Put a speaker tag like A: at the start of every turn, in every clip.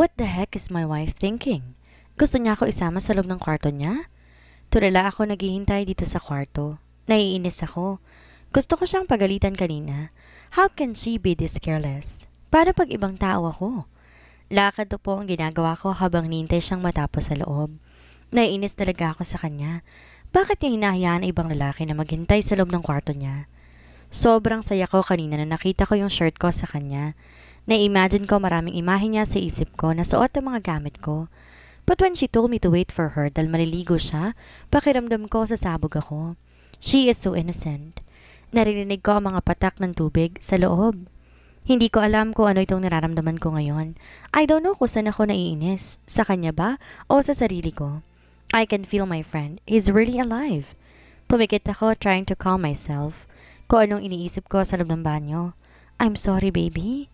A: What the heck is my wife thinking? Gusto niya ako isama sa loob ng kwarto niya? Tulala ako naghihintay dito sa kwarto. Naiinis ako. Gusto ko siyang pagalitan kanina. How can she be this careless? Paano pag ibang tao ako? Lakad to po ang ginagawa ko habang nintay siyang matapos sa loob. Naiinis talaga ako sa kanya. Bakit niya hinahayaan ang ibang lalaki na maghintay sa loob ng kwarto niya? Sobrang saya ko kanina na nakita ko yung shirt ko sa kanya. Na-imagine ko maraming imahe niya sa isip ko na suot ang mga gamit ko. But when she told me to wait for her dahil maliligo siya, pakiramdam ko sasabog ako. She is so innocent. Naririnig ko ang mga patak ng tubig sa loob. Hindi ko alam kung ano itong nararamdaman ko ngayon. I don't know kung saan ako naiinis. Sa kanya ba o sa sarili ko? I can feel my friend. He's really alive. Pumikit ako trying to calm myself. Kung anong iniisip ko sa loob ng banyo. I'm sorry, baby.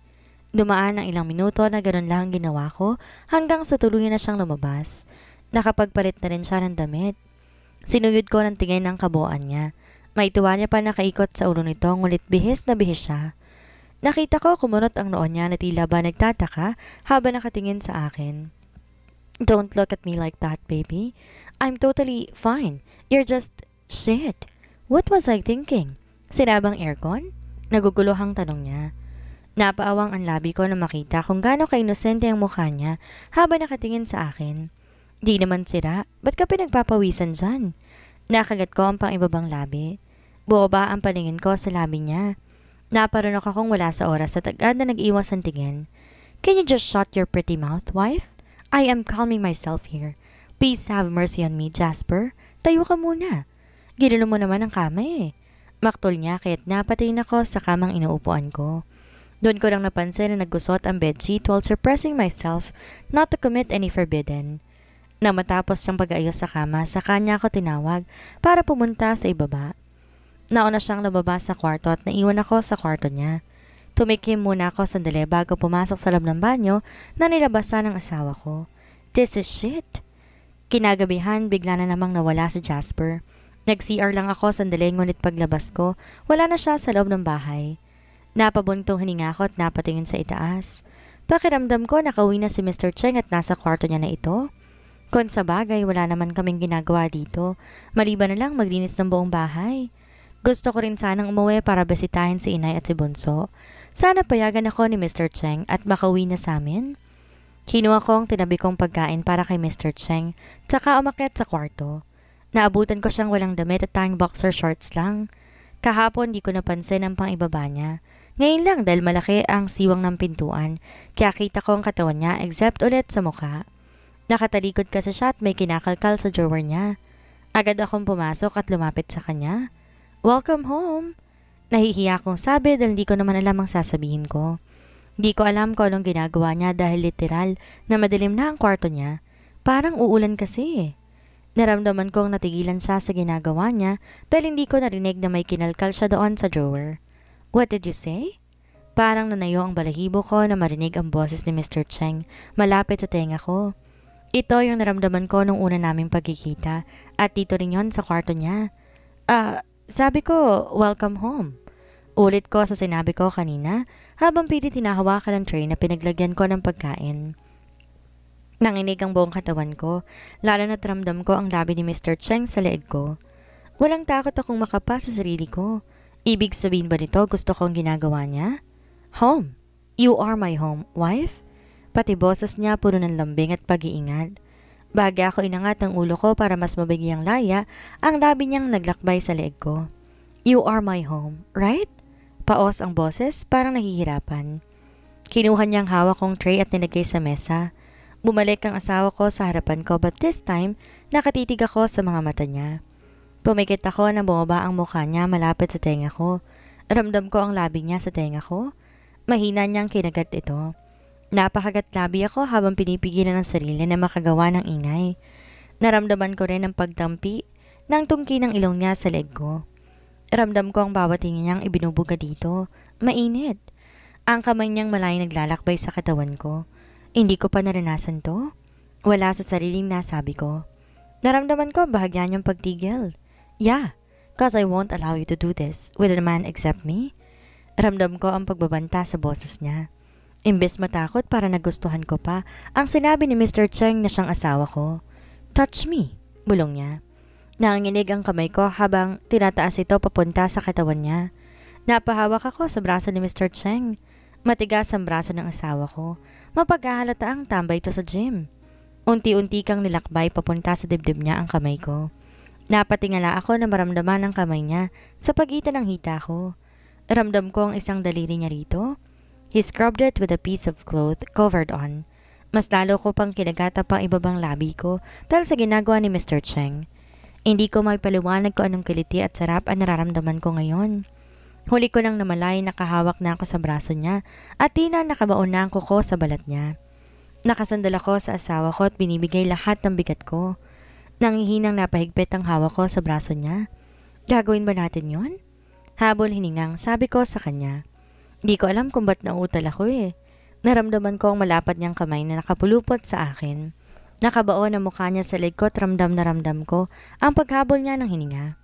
A: Dumaan ang ilang minuto na ganun lang ginawa ko hanggang sa tuluyan na siyang lumabas. Nakapagpalit na rin siya ng damit. Sinuyod ko ng tingin ng kabuuan niya. May tuwa niya pa nakaikot sa ulo nito ngunit bihis na bihis siya. Nakita ko kumunot ang noon niya na tila ba nagtataka habang nakatingin sa akin. Don't look at me like that, baby. I'm totally fine. You're just shit. What was I thinking? Sinabang aircon? Naguguluhang tanong niya. Napaawang ang labi ko na makita kung gaano ka-inosente ang mukha niya habang nakatingin sa akin. Di naman sira, ba't ka pinagpapawisan dyan? Nakagat ko ang pang-ibabang labi. Buoba ang paningin ko sa labi niya. Naparunok akong wala sa oras at agad na nag-iwas ang tingin. Can you just shut your pretty mouth, wife? I am calming myself here. Please have mercy on me, Jasper. Tayo ka muna. Ginulo mo naman ang kama eh. Maktol niya kaya't napatingin ako sa kamang inuupuan ko. Doon ko lang napansin na naggusot ang bedsheet while suppressing myself not to commit any forbidden. Na matapos siyang pag-ayos sa kama, sa kanya ako tinawag para pumunta sa ibaba. Nauna siyang lumabas sa kwarto at naiwan ako sa kwarto niya. Tumikim muna ako sandali bago pumasok sa loob ng banyo na nilabasan ng asawa ko. This is shit. Kinagabihan, bigla na namang nawala si Jasper. Nag-CR lang ako sandali ngunit paglabas ko, wala na siya sa loob ng bahay. Napabuntong hininga ako at napatingin sa itaas. Pakiramdam ko nakauwi na si Mr. Cheng at nasa kwarto niya na ito. Kung sa bagay, wala naman kaming ginagawa dito. Maliban na lang maglinis ng buong bahay. Gusto ko rin sanang umuwi para bisitahin si Inay at si Bunso. Sana payagan ako ni Mr. Cheng at makauwi na sa amin. Kinuha ko ang tinabi kong pagkain para kay Mr. Cheng, tsaka umakyat sa kwarto. Naabutan ko siyang walang damit at tanging boxer shorts lang. Kahapon di ko napansin ang pang-ibaba niya. Ngayon lang dahil malaki ang siwang ng pintuan, kaya kita ko ang katawan niya except ulit sa mukha. Nakatalikod kasi siya at may kinakalkal sa drawer niya. Agad akong pumasok at lumapit sa kanya. Welcome home! Nahihiya akong sabi dahil di ko naman alam ang sasabihin ko. Di ko alam kung anong ginagawa niya dahil literal na madilim na ang kwarto niya. Parang uulan kasi. Naramdaman kong natigilan siya sa ginagawa niya dahil hindi ko narinig na may kinalkal siya doon sa drawer. What did you say? Parang nanayo ang balahibo ko na marinig ang boses ni Mr. Cheng malapit sa tenga ko. Ito yung naramdaman ko nung una naming pagkikita at dito rin yon sa kwarto niya. Sabi ko, welcome home. Ulit ko sa sinabi ko kanina habang pilit hinahawakan ang tray na pinaglagyan ko ng pagkain. Nanginig ang buong katawan ko, lalo na't ramdam ko ang labi ni Mr. Cheng sa leeg ko. Walang takot akong makapa sa sarili ko. Ibig sabihin ba nito gusto ko ang ginagawa niya? Home. You are my home, wife? Pati boses niya puno ng lambing at pag-iingat. Baga ako inangat ang ulo ko para mas mabigyang laya, ang labi niyang naglakbay sa leeg ko. You are my home, right? Paos ang boses, parang nahihirapan. Kinuha niyang hawak kong tray at nilagay sa mesa. Bumalik ang asawa ko sa harapan ko but this time, nakatitig ako sa mga mata niya. Pumikit ako na bumaba ang mukha niya malapit sa tenga ko. Ramdam ko ang labi niya sa tenga ko. Mahina niyang kinagat ito. Napakagat labi ako habang pinipigilan ng sarili na makagawa ng ingay. Naramdaman ko rin ang pagtampi ng tungki ng ilong niya sa leg ko. Ramdam ko ang bawat tingin niyang ibinubuga dito. Mainit. Ang kamay niyang malay naglalakbay sa katawan ko. Hindi ko pa naranasan to. Wala sa sariling nasabi ko. Naramdaman ko ang bahagya niyang pagtigil. Yeah, cause I won't allow you to do this with a man except me. Ramdam ko ang pagbabanta sa boses niya. Imbes matakot para nagustuhan ko pa ang sinabi ni Mr. Cheng na siyang asawa ko. Touch me, bulong niya. Nanginginig ang kamay ko habang tinataas ito papunta sa katawan niya. Napahawak ako sa braso ni Mr. Cheng. Matigas ang braso ng asawa ko. Mapaghahalata ang tambay ito sa gym. Unti-unti kang nilakbay papunta sa dibdib niya ang kamay ko. Napatingala ako na maramdaman ang kamay niya sa pagitan ng hita ko. Ramdam ko ang isang daliri niya rito. He scrubbed it with a piece of cloth covered on. Mas lalo ko pang kinagata pang ibabang labi ko dahil sa ginagawa ni Mr. Cheng. Hindi ko maipaliwanag kung anong kiliti at sarap ang nararamdaman ko ngayon. Huli ko nang namalay nakahawak na ako sa braso niya at tila nakabaon na ang kuko sa balat niya. Nakasandal ako sa asawa ko at binibigay lahat ng bigat ko. Nangihinang napahigpit ang hawak ko sa braso niya. Gagawin ba natin yon? Habol hiningang sabi ko sa kanya. Di ko alam kung ba't nauutal ako eh. Naramdaman ko ang malapad niyang kamay na nakapulupot sa akin. Nakabaon ang mukha niya sa leg ko at ramdam na ramdam ko ang paghabol niya ng hininga.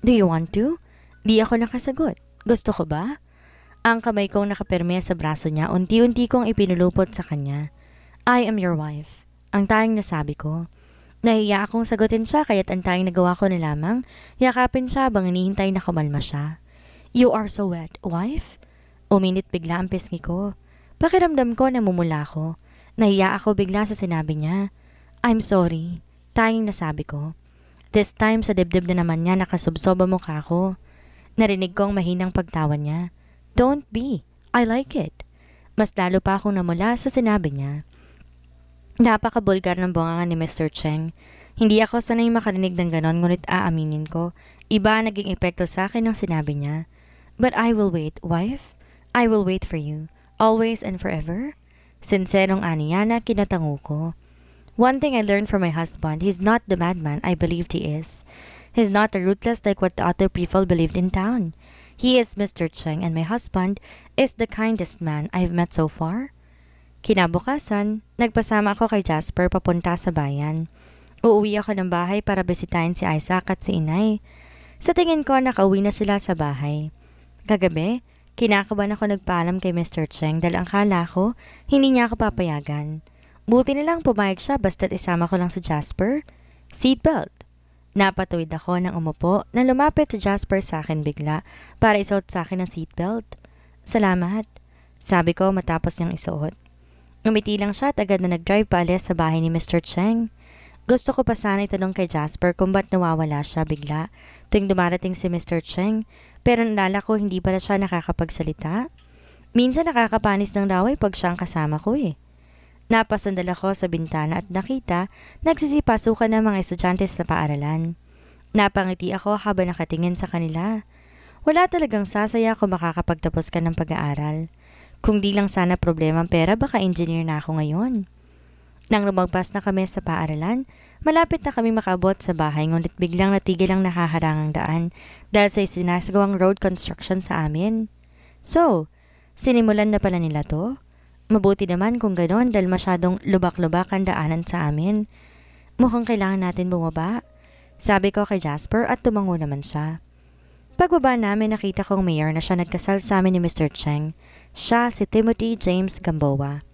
A: Do you want to? Di ako nakasagot. Gusto ko ba? Ang kamay kong nakapirme sa braso niya unti-unti kong ipinulupot sa kanya. I am your wife. Ang tanging nasabi ko. Nahiya akong sagutin siya kaya't ang tanging nagawa ko na lamang yakapin siya habang hinihintay na kumalma siya. You are so wet, wife? Uminit bigla ang pisngi ko. Pakiramdam ko na mumula ko. Nahiya ako bigla sa sinabi niya. I'm sorry. Tanging nasabi ko. This time sa dibdib na naman niya nakasubsob ang mukha ko. Narinig kong mahinang pagtawa niya. Don't be. I like it. Mas lalo pa akong namula sa sinabi niya. Napakabulgar ng bunganga ni Mr. Cheng. Hindi ako sanay makarinig ng ganon ngunit aaminin ko. Iba naging epekto sa akin ng sinabi niya. But I will wait, wife. I will wait for you, always and forever. Sinserong aniya na kinatango ko. One thing I learned from my husband, he's not the madman I believed he is. He's not a ruthless like what the other people believed in town. He is Mr. Cheng and my husband is the kindest man I've met so far. Kinabukasan, nagpasama ako kay Jasper papunta sa bayan. Uuwi ako ng bahay para bisitahin si Isaac at si Inay. Sa tingin ko, nakauwi na sila sa bahay. Kagabi, kinakabahan ako nagpaalam kay Mr. Cheng dahil ang kala ko, hindi niya ako papayagan. Buti na lang pumayag siya basta't isama ko lang si Jasper. Seatbelt. Napatuwid ako nang umupo na lumapit si Jasper sa akin bigla para isuot sa akin ang seatbelt. Salamat, sabi ko matapos niyang isuot. Ngumiti lang siya at agad na nag-drive paalis sa bahay ni Mr. Cheng. Gusto ko pa sana itanong kay Jasper kung ba't nawawala siya bigla tuwing dumarating si Mr. Cheng. Pero nalala ko hindi pala siya nakakapagsalita. Minsan nakakapanis ng laway pag siyang kasama ko eh. Napasandal ako sa bintana at nakita nagsisipasukan ng mga estudyante sa paaralan. Napangiti ako habang nakatingin sa kanila. Wala talagang sasaya kung makakapagtapos ka ng pag-aaral. Kung di lang sana problema ang pera baka engineer na ako ngayon. Nang lumagpas na kami sa paaralan, malapit na kami makaabot sa bahay ngunit biglang natigil ang nakaharangang daan dahil sa sinasagawang road construction sa amin. So, sinimulan na pala nila to? Mabuti naman kung ganon dahil masyadong lubak-lubak ang daanan sa amin. Mukhang kailangan natin bumaba. Sabi ko kay Jasper at tumango naman siya. Pagbaba namin nakita kong mayor na siya nagkasal sa amin ni Mr. Cheng. Siya si Timothy James Gamboa.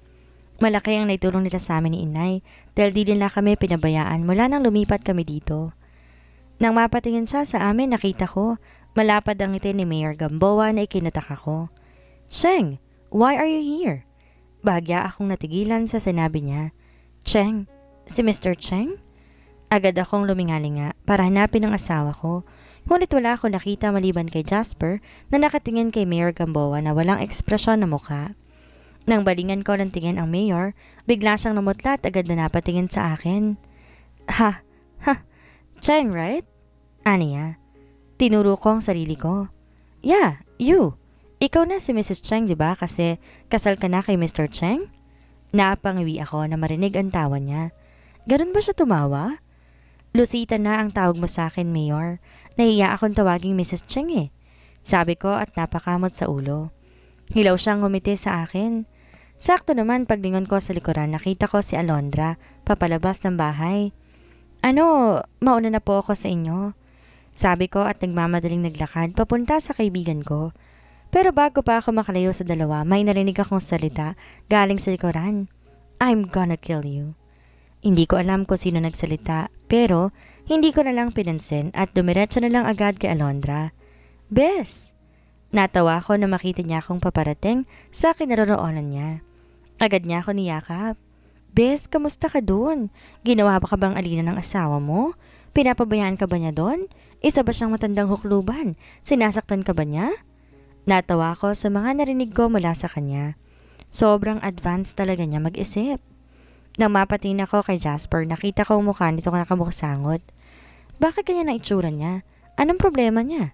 A: Malaki ang naitulong nila sa amin ni Inay dahil di nila kami pinabayaan mula nang lumipat kami dito. Nang mapatingin siya sa amin nakita ko malapad ang ngiti ni Mayor Gamboa na ikinataka ko. Cheng, why are you here? Bahagya akong natigilan sa sinabi niya. Cheng, si Mr. Cheng? Agad akong lumingalinga para hanapin ang asawa ko. Ngunit wala akong nakita maliban kay Jasper na nakatingin kay Mayor Gamboa na walang ekspresyon na mukha. Nang balingan ko ng tingin ang mayor, bigla siyang namutla at agad na napatingin sa akin. Ha, Cheng, right? Aniya. Tinuro ko ang sarili ko. Yeah, you. Ikaw na si Mrs. Cheng, di ba? Kasi kasal ka na kay Mr. Cheng? Napangiwi ako na marinig ang tawa niya. Ganun ba siya tumawa? Lucita na ang tawag mo sa akin, Mayor. Nahiya akong tawaging Mrs. Cheng eh. Sabi ko at napakamot sa ulo. Hilaw siyang ngumiti sa akin. Sakto naman paglingon ko sa likuran nakita ko si Alondra papalabas ng bahay. Ano, mauna na po ako sa inyo. Sabi ko at nagmamadaling naglakad papunta sa kaibigan ko. Pero bago pa ako makalayo sa dalawa, may narinig akong salita galing sa likuran. I'm gonna kill you. Hindi ko alam kung sino nagsalita, pero hindi ko na lang pinansin at dumiretso na lang agad kay Alondra. Bes! Natawa ako na makita niya akong paparating sa kinaroroonan niya. Agad niya ako niyakap. Bes, kamusta ka doon? Ginawa ba ka bang alina ng asawa mo? Pinapabayaan ka ba niya doon? Isa ba siyang matandang hukluban? Sinasaktan ka ba niya? Natawa ako sa mga narinig ko mula sa kanya. Sobrang advanced talaga niya mag-isip. Nang mapatingin ako kay Jasper, nakita ko ang mukha nito nakabukasangot. Bakit kanya na itsura niya? Anong problema niya?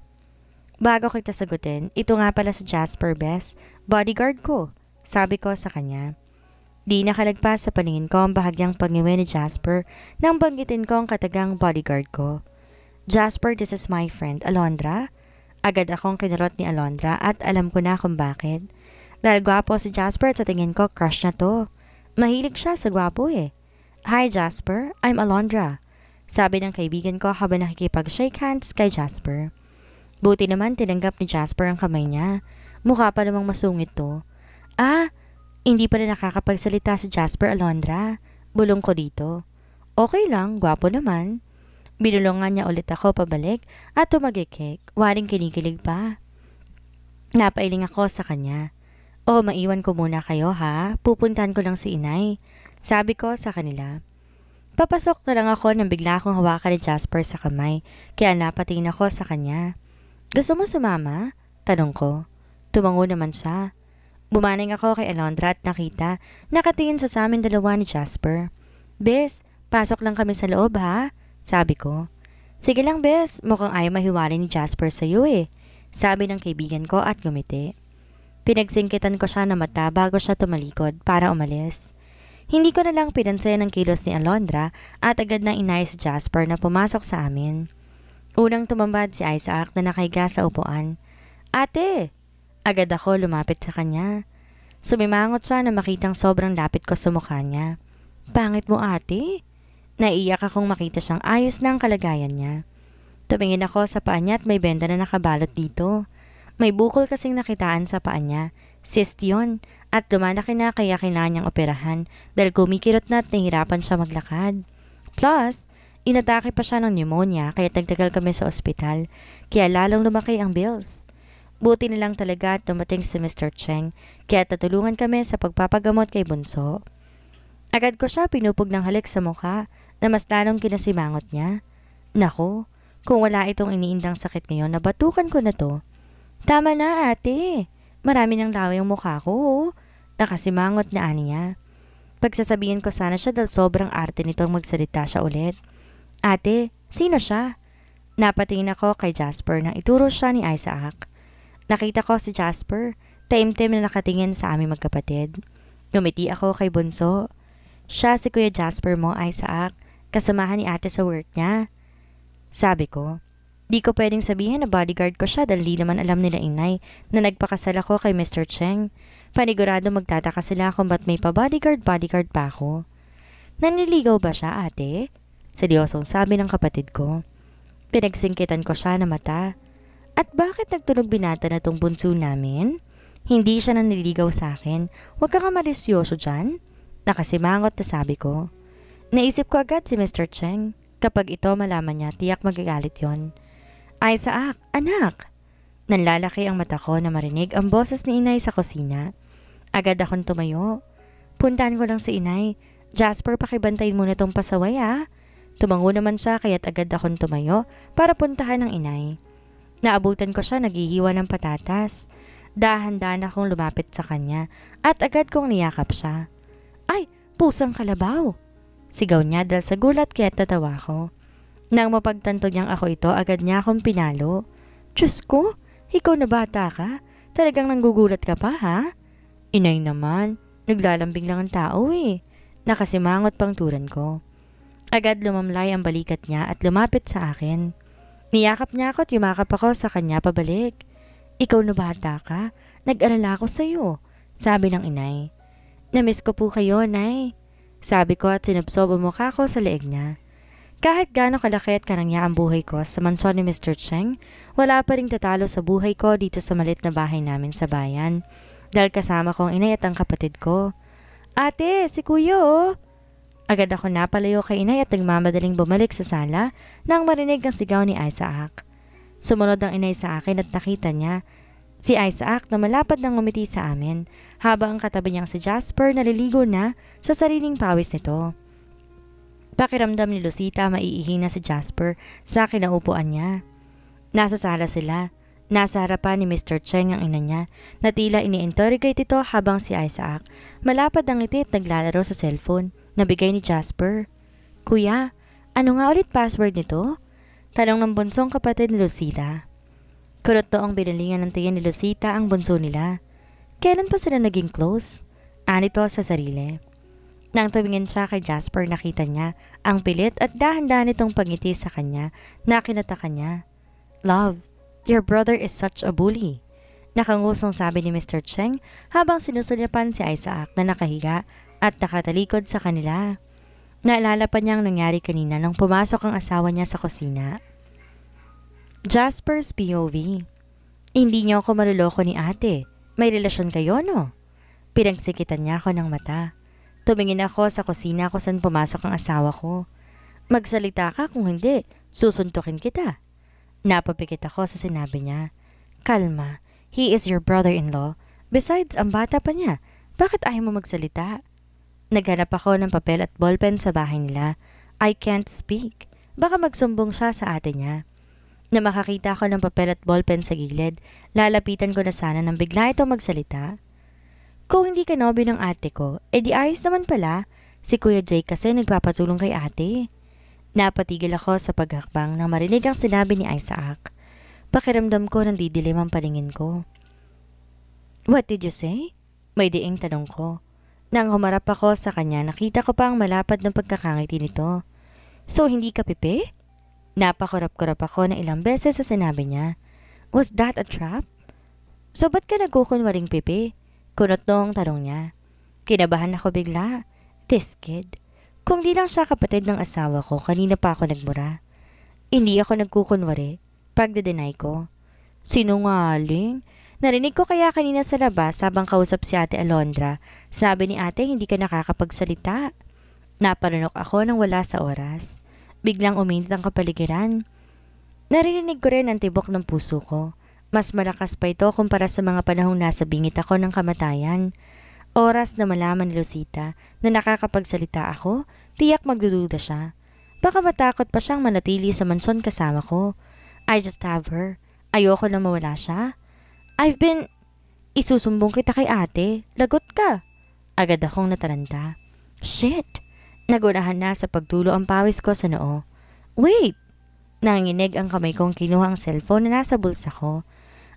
A: Bago kita sagutin, ito nga pala si Jasper, Bes, bodyguard ko, sabi ko sa kanya. Di nakalagpas sa paningin ko ang bahagyang pangiwi ni Jasper nang banggitin ko ang katagang bodyguard ko. Jasper, this is my friend, Alondra. Agad akong kinarot ni Alondra at alam ko na kung bakit. Dahil gwapo si Jasper at sa tingin ko crush na to. Mahilig siya sa gwapo eh. Hi Jasper, I'm Alondra. Sabi ng kaibigan ko habang nakikipag-shake hands kay Jasper. Buti naman tinanggap ni Jasper ang kamay niya. Mukha pa namang masungit to. Hindi pa rin nakakapagsalita si Jasper, Alondra. Bulong ko dito. Okay lang, gwapo naman. Binulungan niya ulit ako pabalik at tumagikik. Waring kinikilig pa. Napailing ako sa kanya. Maiwan ko muna kayo ha. Pupuntahan ko lang si inay. Sabi ko sa kanila. Papasok na lang ako nang bigla akong hawakan ni Jasper sa kamay. Kaya napatingin ako sa kanya. Gusto mo sumama? Tanong ko. Tumango naman siya. Bumaning ako kay Alondra at nakita, nakatingin sa amin dalawa ni Jasper. Bes, pasok lang kami sa loob ha? Sabi ko. Sige lang Bes, mukhang ayaw mahiwalay ni Jasper sa iyo eh. Sabi ng kaibigan ko at ngumiti. Pinagsingkitan ko siya na mata bago siya tumalikod para umalis. Hindi ko na lang pinansin ang kilos ni Alondra at agad na inayos si Jasper na pumasok sa amin. Unang tumambad si Isaac na nakahiga sa upuan. Ate! Agad ako lumapit sa kanya. Sumimangot siya na makitang sobrang lapit ko sa mukha niya. Pangit mo ate? Naiiyak akong makita siyang ayos na ang kalagayan niya. Tumingin ako sa paa niya at may benda na nakabalot dito. May bukol kasing nakitaan sa paa niya. Cyst yun. At lumalaki na kaya kailangan niyang operahan dahil kumikirot na at nahihirapan siya maglakad. Plus, inatake pa siya ng pneumonia kaya tagtagal kami sa ospital. Kaya lalong lumaki ang bills. Buti na lang talaga at dumating si Mr. Cheng kaya tatulungan kami sa pagpapagamot kay Bunso. Agad ko siya pinupog ng halik sa mukha na mas lalong kinasimangot niya. Nako, kung wala itong iniindang sakit ngayon, nabatukan ko na to. Tama na ate, marami ng laway ang mukha ko. Nakasimangot na ani niya. Pagsasabihin ko sana siya dahil sobrang arte nitong magsalita siya ulit. Ate, sino siya? Napatingin ako kay Jasper nang ituro siya ni Isaac. Nakita ko si Jasper, taimtim na nakatingin sa aming magkapatid. Ngumiti ako kay Bunso. Siya si Kuya Jasper mo, Isaac, kasamahan ni ate sa work niya. Sabi ko, di ko pwedeng sabihin na bodyguard ko siya dahil di naman alam nila inay na nagpakasal ako kay Mr. Cheng. Panigurado magtataka sila kung ba't may pa-bodyguard pa ako. Naniligaw ba siya ate? Seryosong sabi ng kapatid ko. Pinagsingkitan ko siya na mata. At bakit nagtunog binata na tong bunso namin? Hindi siya naniligaw sa akin. Huwag ka nga marisyoso dyan. Nakasimangot na sabi ko. Naisip ko agad si Mr. Cheng. Kapag ito malaman niya, tiyak magagalit yon. Isaac, anak! Nanlalaki ang mata ko na marinig ang boses ni inay sa kusina. Agad akong tumayo. Puntahan ko lang si inay. Jasper, pakibantayin muna tong pasaway ah. Tumango naman siya kaya't agad akong tumayo para puntahan ng inay. Naabutan ko siya naghihiwa ng patatas. Dahan-dahan akong lumapit sa kanya at agad kong niyakap siya. Ay, pusang kalabaw! Sigaw niya dahil sa gulat kaya tatawa ko. Nang mapagtanto niyang ako ito, agad niya akong pinalo. Diyos ko, ikaw na bata ka? Talagang nanggugulat ka pa ha? Inay naman, naglalambing lang ang tao eh. Nakasimangot pang turan ko. Agad lumamlay ang balikat niya at lumapit sa akin. Niyakap niya ako at yumakap ako sa kanya pabalik. Ikaw na bata ka? Nag-alala ako sa iyo, sabi ng inay. Namiss ko po kayo, nay. Sabi ko at sinubsob ang mukha ko sa leeg niya. Kahit gaano kalaki at karangya ang buhay ko sa mansyon ni Mr. Cheng, wala pa ring tatalo sa buhay ko dito sa malit na bahay namin sa bayan. Dahil kasama ko ang inay at ang kapatid ko. Ate, si kuya oh! Agad ako napalayo kay inay at nagmamadaling bumalik sa sala nang marinig ang sigaw ni Isaac. Sumunod ang inay sa akin at nakita niya si Isaac na malapad nang ngumiti sa amin habang ang katabi niyang si Jasper naliligo na sa sariling pawis nito. Pakiramdam ni Lucita maiihi na si Jasper sa kinaupuan niya. Nasa sala sila. Nasa harapan ni Mr. Cheng ang ina niya na tila ini-interrogate ito habang si Isaac malapad ang ngiti at naglalaro sa cellphone na bigay ni Jasper. Kuya, ano nga ulit password nito? Tanong ng bunsong kapatid ni Lucita. Kurot noong binalingan ng tiyan ni Lucita ang bunso nila. Kailan pa sila naging close? Anito sa sarili. Nang tumingin siya kay Jasper, nakita niya ang pilit at dahan-dahan itong pangiti sa kanya na kinataka niya. Love, your brother is such a bully. Nakangusong sabi ni Mr. Cheng habang sinusulyapan si Isaac na nakahiga at nakatalikod sa kanila. Naalala pa niya ang nangyari kanina nang pumasok ang asawa niya sa kusina. Jasper's POV. Hindi niyo ako maluloko ni ate. May relasyon kayo, no? Pinagsikitan niya ako ng mata. Tumingin ako sa kusina kung saan pumasok ang asawa ko. Magsalita ka kung hindi, susuntukin kita. Napapikit ako sa sinabi niya. Kalma, he is your brother-in-law. Besides, ang bata pa niya. Bakit ayaw mo magsalita? Naghanap ako ng papel at ballpen sa bahay nila. I can't speak. Baka magsumbong siya sa ate niya. Na makakita ako ng papel at ballpen sa gilid, lalapitan ko na sana nang bigla ito magsalita. Kung hindi ka nobyo ng ate ko, edi ayos naman pala. Si Kuya Jay kasi nagpapatulong kay ate. Napatigil ako sa paghakbang nang marinig ang sinabi ni Isaac. Pakiramdam ko nang didilim ang paningin ko. What did you say? May diing tanong ko. Nang humarap ako sa kanya, nakita ko pa ang malapad ng pagkakangiti nito. So, hindi ka pipi? Napakurap-kurap ako na ilang beses sa sinabi niya. Was that a trap? So, ba't ka nagkukunwaring pipi? Kunot noong tanong niya. Kinabahan ako bigla. This kid. Kung di lang siya kapatid ng asawa ko, kanina pa ako nagmura. Hindi ako nagkukunwari. Pagde-deny ko. Sinungaling? Narinig ko kaya kanina sa labas habang kausap si Ate Alondra. Sabi ni ate hindi ka nakakapagsalita. Naparunok ako nang wala sa oras. Biglang uminit ang kapaligiran. Narinig ko rin ang tibok ng puso ko. Mas malakas pa ito kumpara sa mga panahong nasa bingit ako ng kamatayan. Oras na malaman ni Lucita na nakakapagsalita ako, tiyak magdududa siya. Baka matakot pa siyang manatili sa mansyon kasama ko. I just have her. Ayoko na mawala siya. Isusumbong kita kay ate. Lagot ka. Agad akong nataranta. Shit! Nagunahan na sa pagtulo ang pawis ko sa noo. Wait! Nanginginig ang kamay kong kinuha ang cellphone na nasa bulsa ko.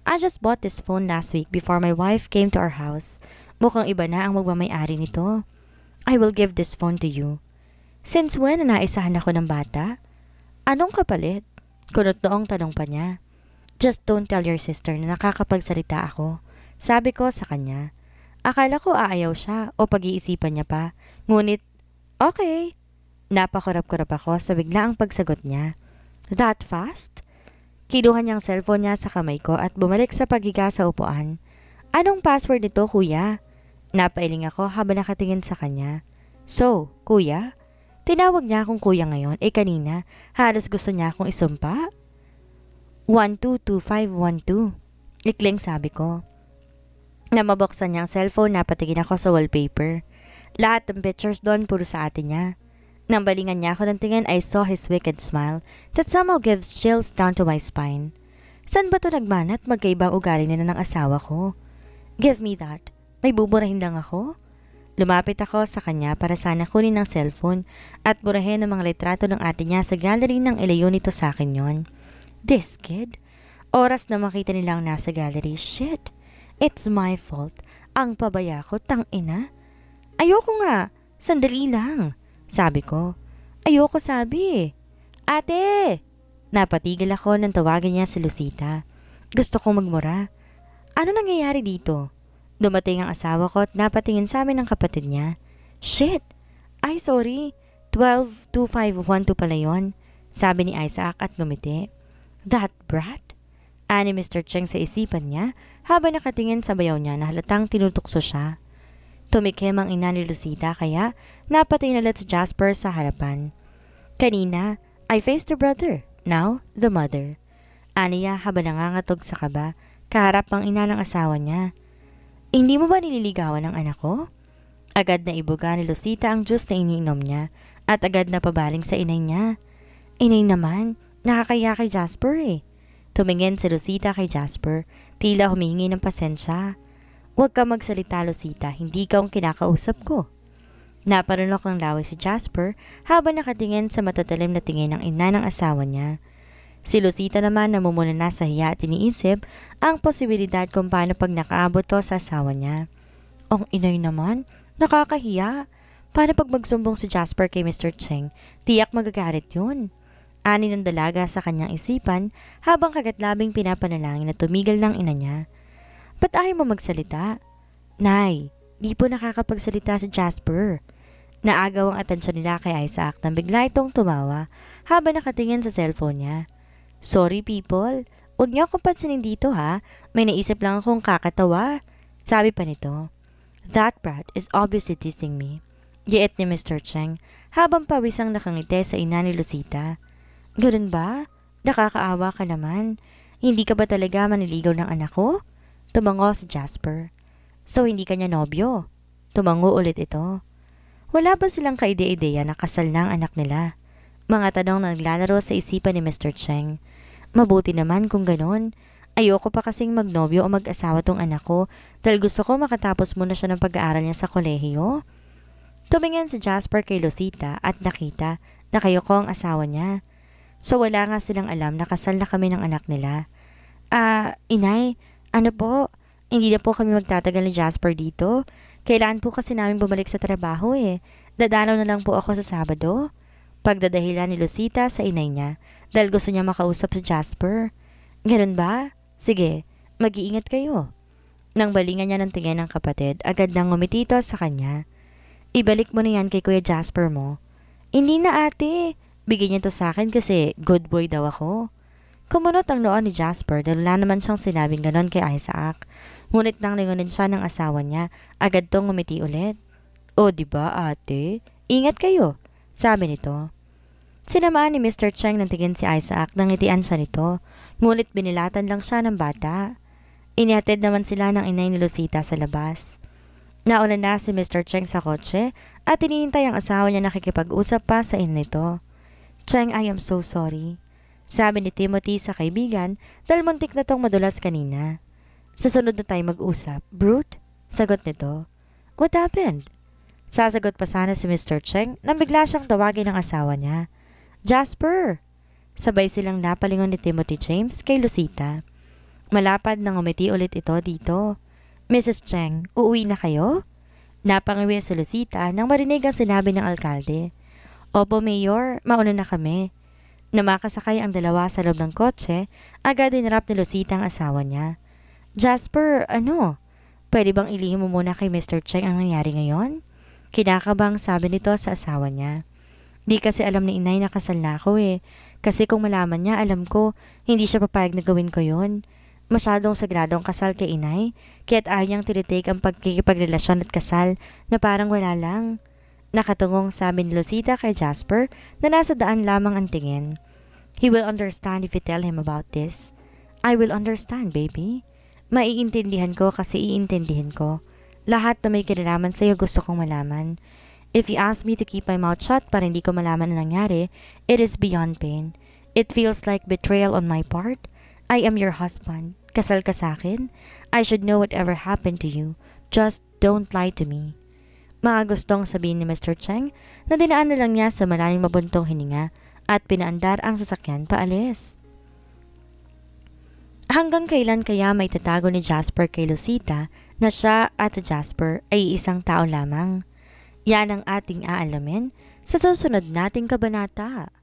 A: I just bought this phone last week before my wife came to our house. Mukhang iba na ang magmamayari nito. I will give this phone to you. Since when na naisahan ako ng bata? Anong kapalit? Kunot noong tanong pa niya. Just don't tell your sister na nakakapagsalita ako. Sabi ko sa kanya. Akala ko aayaw siya o pag-iisipan niya pa. Ngunit, okay. Napakurap-kurap ako sa biglaang pagsagot niya. That fast? Kinuha niyang cellphone niya sa kamay ko at bumalik sa paghiga sa upuan. Anong password nito, kuya? Napailing ako habang nakatingin sa kanya. So, kuya? Tinawag niya akong kuya ngayon, kanina, halos gusto niya akong isumpa. 122512. Ikling sabi ko. Namabuksan niya ang cellphone, napatingin ako sa wallpaper. Lahat ng pictures doon puro sa atin niya. Nang balingan niya ako ng tingin, I saw his wicked smile that somehow gives chills down to my spine. San ba ito nagmanat magkaibang ugali nila ng asawa ko? Give me that. May buburahin lang ako? Lumapit ako sa kanya para sana kunin ang cellphone at burahin ang mga litrato ng ate niya sa gallery ng ilayon nito sa akin yon. This kid? Oras na makita nila ang nasa gallery. Shit! It's my fault. Ang pabaya ko, tangina. Ayoko nga. Sandali lang. Sabi ko. Ayoko sabi. Ate! Napatigil ako nang tawagin niya si Lucita. Gusto kong magmura. Ano nangyayari dito? Dumating ang asawa ko at napatingin sa amin ng kapatid niya. Shit! Ay sorry. 122512 pala yun, sabi ni Isaac at ngumiti. That brat? Ani Mr. Cheng sa isipan niya habang nakatingin sa bayaw niya na halatang tinutukso siya. Tumikim ang ina ni Lucita kaya napatingin ulit si Jasper sa harapan. Kanina, I faced the brother, now the mother. Aniya habang nangangatog sa kaba, kaharap ang ina ng asawa niya. Hindi mo ba nililigawan ng anak ko? Agad na ibuga ni Lucita ang juice na iniinom niya at agad na pabaling sa inay niya. Inay naman, nakakaya kay Jasper eh. Tumingin si Lucita kay Jasper, tila humingi ng pasensya. Huwag ka magsalita, Lucita, hindi ka ang kinakausap ko. Naparunok ng laway si Jasper habang nakatingin sa matatalim na tingin ng ina ng asawa niya. Si Lucita naman namumuna na sa hiya at iniisip ang posibilidad kung paano pag nakaabot to sa asawa niya. Ang inay naman, nakakahiya. Paano pag magsumbong si Jasper kay Mr. Cheng, tiyak magagalit yun. Ani ng dalaga sa kanyang isipan habang kagatlabing pinapanalangin na tumigil ng ina niya. Ba't ayaw mo magsalita? Nay, di po nakakapagsalita si Jasper. Naagaw ang atensyon nila kay Isaac nang bigla itong tumawa habang nakatingin sa cellphone niya. Sorry people, huwag niyo akong pansinin dito ha, may naisip lang akong kakatawa. Sabi pa nito. That brat is obviously teasing me. Giit ni Mr. Cheng habang pawisang nakangiti sa ina ni Lucita. Ganun ba? Nakakaawa ka naman. Hindi ka ba talaga maniligaw ng anak ko? Tumango si Jasper. So hindi ka niya nobyo? Tumango ulit ito. Wala ba silang kaide-ideya na kasal na ang anak nila? Mga tanong na naglalaro sa isipan ni Mr. Cheng. Mabuti naman kung ganun. Ayoko pa kasing magnobyo o mag-asawa tong anak ko dahil gusto ko makatapos muna siya ng pag-aaral niya sa kolehiyo. Tumingin si Jasper kay Lucita at nakita na kayo ko ang asawa niya. So wala nga silang alam na kasal na kami ng anak nila. Inay, ano po? Hindi na po kami magtatagal ni Jasper dito. Kailangan po kasi namin bumalik sa trabaho eh. Dadalaw na lang po ako sa Sabado. Pagdadahilan ni Lucita sa inay niya dahil gusto niya makausap si Jasper. Ganun ba? Sige, mag-iingat kayo. Nang balingan niya ng tingin ng kapatid, agad nang umitito sa kanya. Ibalik mo na yan kay Kuya Jasper mo. Hindi na ate. Bigyan niya to sa akin kasi good boy daw ako. Kumunot ang noon ni Jasper dahil wala naman siyang sinabing ganon kay Isaac. Ngunit nang lingunin siya ng asawa niya, agad tong ngumiti ulit. O diba ate? Ingat kayo, sabi nito. Sinamaan ni Mr. Cheng ng tingin si Isaac nang ngitian siya nito, ngunit binilatan lang siya ng bata. Inihatid naman sila ng inay ni Lucita sa labas. Nauna na si Mr. Cheng sa kotse at inihintay ang asawa niya nakikipag-usap pa sa ina nito. Cheng, I am so sorry. Sabi ni Timothy sa kaibigan dahil muntik na tong madulas kanina. Sa sunod na tayo mag-usap. Brute? Sagot nito. What happened? Sasagot pa sana si Mr. Cheng nang bigla siyang tawagin ng asawa niya. Jasper! Sabay silang napalingon ni Timothy James kay Lucita. Malapad nang umiti ulit ito dito. Mrs. Cheng, uuwi na kayo? Napangiwi si Lucita nang marinig ang sinabi ng alkalde. Opo, Mayor, mauna na kami. Namakasakay ang dalawa sa loob ng kotse, agad dinarap ni Lucita ang asawa niya. Jasper, ano? Pwede bang ilihim mo muna kay Mr. Cheng ang nangyari ngayon? Kinakabang sabi nito sa asawa niya. Di kasi alam ni inay na kasal na ako eh. Kasi kung malaman niya, alam ko, hindi siya papayag na gawin ko yun. Masyadong sagradong kasal kay inay, kaya't ayaw niyang tinitake ang pagkikipagrelasyon at kasal na parang wala lang. Nakatungong sabi ni Lucita kay Jasper na nasa daan lamang ang tingin. He will understand if you tell him about this. I will understand, baby. Maiintindihan ko kasi iintindihan ko. Lahat na may kinalaman sa'yo gusto kong malaman. If you ask me to keep my mouth shut para hindi ko malaman ang nangyari, it is beyond pain. It feels like betrayal on my part. I am your husband. Kasal ka sa akin. I should know whatever happened to you. Just don't lie to me. Mga gustong sabihin ni Mr. Cheng na dinaan na lang niya sa malaking mabuntong hininga at pinaandar ang sasakyan paalis. Hanggang kailan kaya may tatago ni Jasper kay Lucita na siya at si Jasper ay isang tao lamang? Yan ang ating aalamin sa susunod nating kabanata.